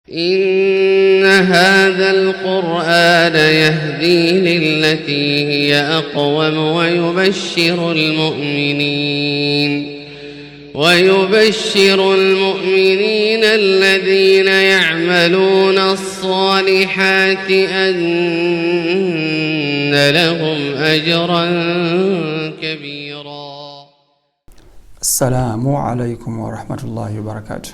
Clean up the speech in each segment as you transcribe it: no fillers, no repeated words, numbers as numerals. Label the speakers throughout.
Speaker 1: إن هذا القرآن يهدي للتي هي أقوم ويبشر المؤمنين الذين يعملون الصالحات أن لهم أجرا كبيرا.
Speaker 2: السلام عليكم ورحمة الله وبركاته.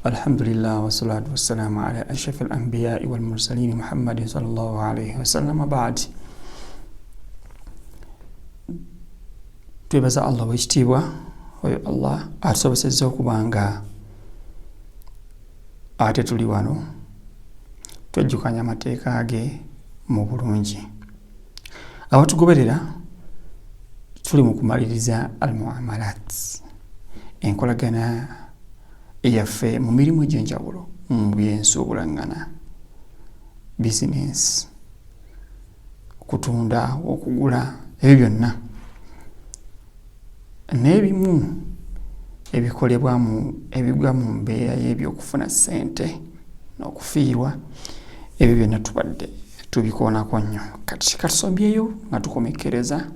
Speaker 2: الحمد لله والصلاة والسلام على أشرف الأنبياء والمرسلين محمد صلى الله عليه وسلم. بعد twebaza Allah wekitiibwa oyo Allah atusobosezza okubanga ate tuli wano twejjukanya amateeka ge mu bulungi. Abatugoberera tuli mu kumaliriza al-muamalat, enkolagana eyaffe mu mirimu egy'enjawulo mu byensuubulangana, bizinensi, okutunda, okugula, ebyo byonna n'ebimu ebigwa mu mbeera y'ebyokufuna ssente n'okufiirwa, ebyo byonna tubadde tubikoonako nnyo. Kati katusombyeyo nga tukomekkereza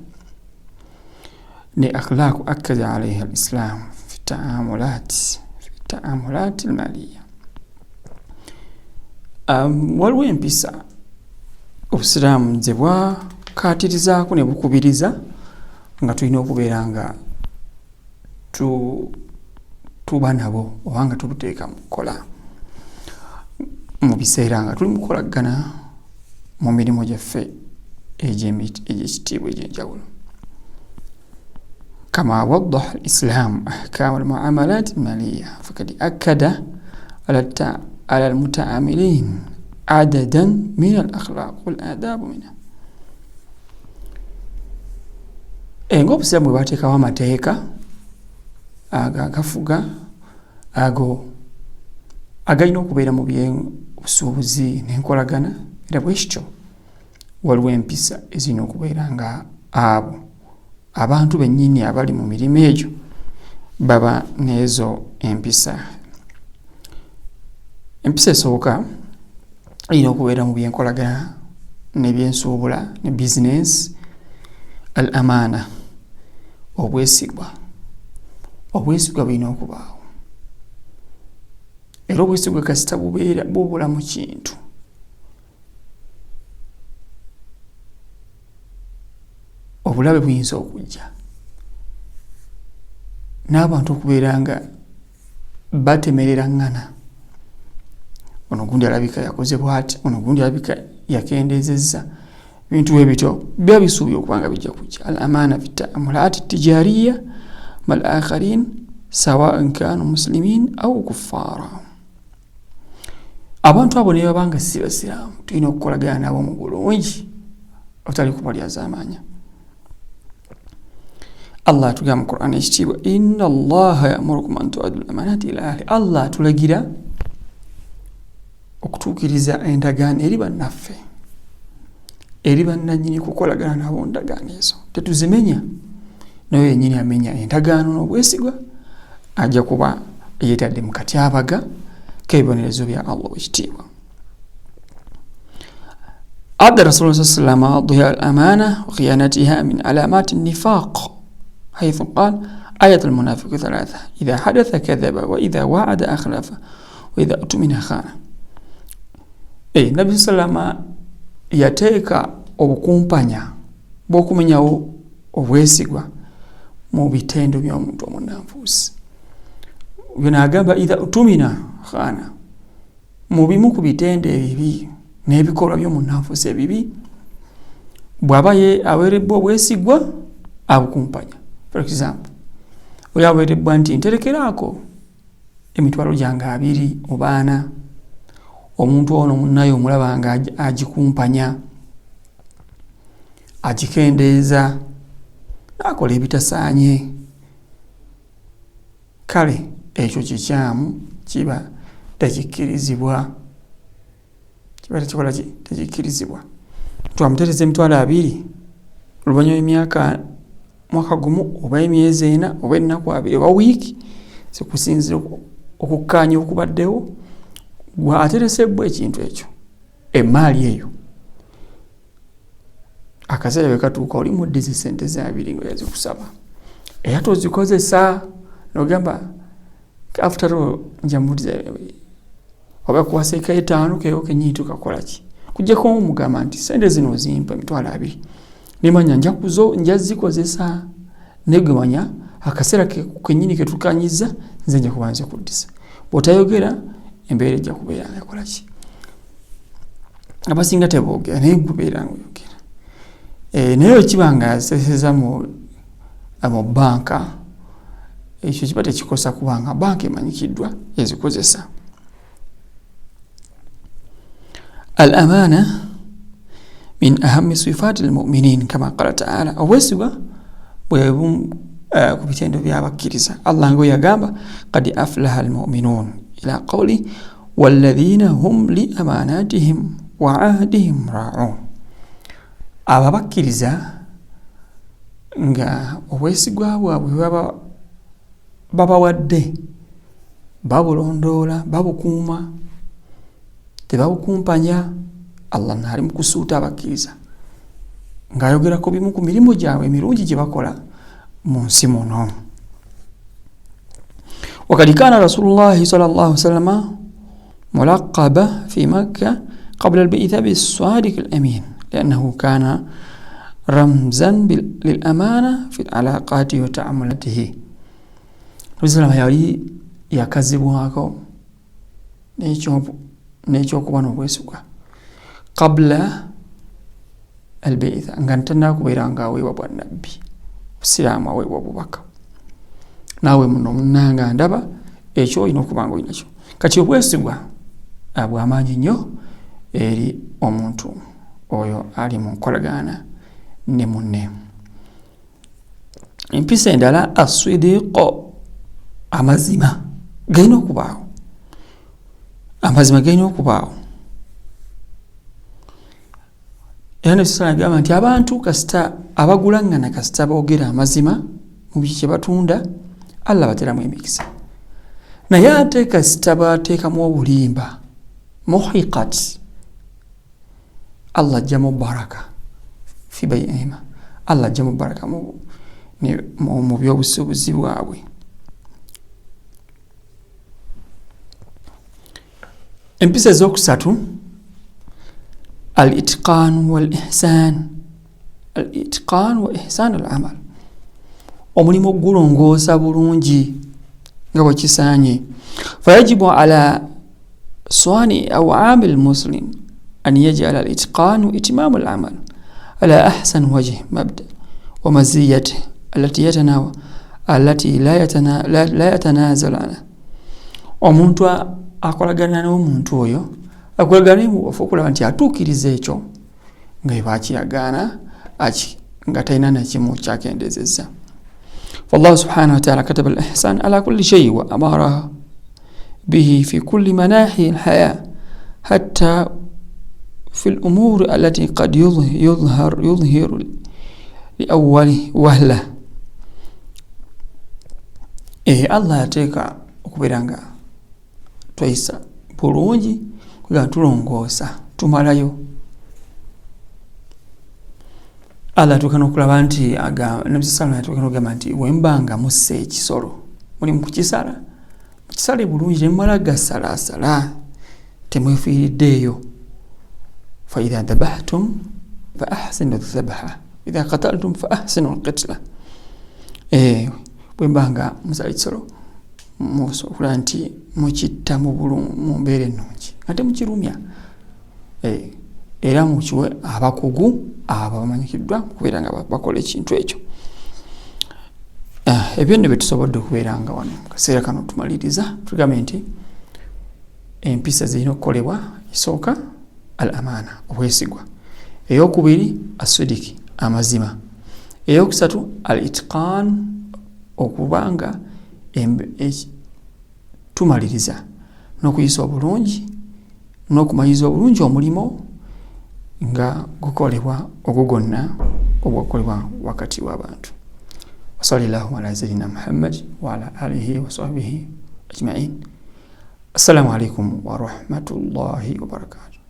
Speaker 2: ne akhlaq akkada alayha al-islam fi ta'amulat al-maliya. Waliwo empisa obusiraamu nze bwakaatirizaako ne bukubiriza nga tulina okubeera nga tuba nabo oba nga tubuteeka mu kukola mu biseera nga tuli mu kukolagana mu mirimu gyaffe egy'ekitiibwa egy'enjawulo. كما وضح الإسلام أحكام المعاملات المالية فقد أكد على المتعاملين عددا من الأخلاق والآداب منها. ng'obusiraamu bwe bateekawo amateeka agafuga ago agalina okubeera mu by'obusuubuzi n'enkolagana, era bwe kityo waliwo empisa ezirina okubeera nga abo abantu bennyini abali mu mirimu egyo baba n'ezo empisa. Empisa esooka erina okubeera mu byenkolagana n'ebyensuubula ne bizinensi, al amaana, obwesigwa bulina okubaawo, era obwesigwa kasita bubula mu kintu obulabe buyinza okujja n'abantu okubeera nga batemereraŋŋana, ono gundi alabika yakoze bw'ati, ono gundi alabika yakendeezezza, ebintu ebityo biba bisuubye okuba nga bijja kujja. al amaana fi ta'amulaati tijariya mal akharin sawa'an kanu muslimin aw kuffaara. Abantu abo ne baba nga si basiraamu tulina okukolagana nabo mu bulungi otali kubalyazaamaanya. Allah atugamba mu Qur'an ekitiibwa, inna Allaha ya'murukum an tu'addu al-amanati ila ahli. Allah atulagira okutuukiriza endagaano eri bannaffe, eri bannannyini kukolagana nabo ndagaano ezo tetuzimenya. Naye yennyini amenya endagaano n'obwesigwa ajja kuba yeetadde mu katyabaga k'ebibonerezo bya Allah ekitiibwa. Adda Rasulullah sallallahu alayhi wa sallam dhiya al-amana wa khiyanatiha min alamat an-nifaq حيث قال آية المنافق ثلاثة إذا حدث كذب وإذا وعد أخلف وإذا أؤتمن خان. Nabi salama yateeka obukumpanya bw'okumenyawo obwesigwa mu bitendo by'omuntu omunnanfuusi. Bino agamba idha utumina khana, mu bimu ku bitendo ebibi n'ebikolwa by'omunnanfuusi ebibi bw'aba aweerebbwa obwesigwa abukumpanya. For example, oyo aweerebbwa nti nterekeraako emitwalo gyange 2 oba 4, omuntu ono munnaye omulaba nga agikumpanya, agikendeeza, n'akola ebitasaanye, kale ekyo kikyamu, kiba tekikkirizibwa. Tekikkirizibwa. Twamutereeza emitwalo 2 oluvannyuma lw'emyaka mwaka gumu oba emyezi 4 oba ennaku 2 oba wiiki, zikusinzira okukkaanya okubaddewo gwa ateresebwa ekintu ekyo emaali eyo akaseera bwe katuuka oli muddizi ssente ze abiri nga yazikusaba era tozikozesa nogamba after all njamuddiza oba kuwaseeka etaano keyo kenyini tukakola ki kujjako omugamba nti ssente zino ozimpa emitwalo 2 nimanya nja zikozesa negumanya akaseera kenyini ketukanyiza nze nja kubanze kuddisa bw'otayogera embeera ejja kubeera nga ekola ki abasinga teboogera naye gubeera nga oyogera naye ekibanga aseseza mu banka ekyo kiba tekikosa kubanga banka emanyikiddwa ezikozesa. Al-amana min ahammi sifati al-mu'minin kama qala ta'ala obwesigwa bwe ku bitendo by'abakkiriza Allah ngo yagamba qad aflaha al-mu'minun ila qawli walladhina hum li amanatihim wa ahdihim ra'un. Ababakkiriza nga obwesigwa bwabwe babawadde babulondoola babukuuma tebabukumpanya Allah nali mu kusuuta abakkiriza ng'ayogera ku bimu ku mirimu gyabwe emirungi gye bakola mu nsi muno. وقد كان رسول الله صلى الله عليه وسلم ملقب في مكة قبل البعثة بالصادق الأمين لأنه كان رمزا للأمانة في العلاقات وتعاملاته. Rasulullah yali yakazibwako n'ekyokuba n'obwesigwa qabla al-bi'tha nga ntannaba kubeera nga aweebwa bwannabbi busiraamu aweebwa bubaka naawe muno munnanga ndaba ekyo olina okuba nga olina kyo kati obwesigwa bw'amaanyi nnyo eri omuntu oyo ali mu nkolagana ne munne. Empisa endala as-sidiqo amazima galina okubaawo era nebisala gamba nti abantu kasita abagulaŋŋana kasita boogera amazima mu biki kye batunda Allah bateramu emikisa naye ate kasita bateekamu obulimba muhiqat Allah ajjamu baraka fi bay'ihima Allah ajjamu baraka mu byobusuubuzi bwabwe. Empisa ezokusatu al-itqan wal-ihsan wa ihsan al-amal omulimu ogulongoosa bulungi nga bwe kisaanye. fayajibu ala swani aw amil muslim an yaj'ala al-itqan wa itmam al-amal ala ahsan wajh mabda wa maziyati allati la yatanazal anha. Omuntu akolagana n'omuntu oyo akolagana n'omuntu okulaba nti atuukiriza ekyo nga bakiragaana nga talina nakimu kyakendezezza. فالله سبحانه وتعالى كتب الإحسان على كل شيء وأمر به في كل مناحي الحياة حتى في الأمور التي قد يظهر لأول وهلة. الله يتيك okubiranga twaisa bulungi kuga tulongoosa tumalayo Allah tukana okulaba nti nebisala tukana ogamba nti wembanga musse ekisolo muli mu kukisala mukisale bulungi nemala gasalasala temwefiiriddeeyo. fa idha dabahtum fa ahsinu dhabaha idha qataltum fa ahsinu alqitla. Bwembanga musala ekisolo musobola nti mukitta mu mbeera ennungi ate mukirumya era mukiwe abakugu abo bamanyikiddwa kubeera nga bakola ekintu ekyo. Ebyo nno bye tusobodde okubeera nga wano mu kaseera kano tumaliriza tugambe nti empisa zirina okukolebwa. Esooka al-amaana obwesigwa, eyokubiri as-sidiki amazima, eyokusatu al-itqan okubanga tumaliriza n'okuyisa obulungi n'okumanyiza obulungi omulimo nga gukolebwa ogwo gwonna obwakolebwa wakati w'abantu. Wasallallahu ala sayyidina Muhammad wa ala alihi wa sahbihi ajma'in. Assalamu alaikum wa rahmatullahi wa barakatuh.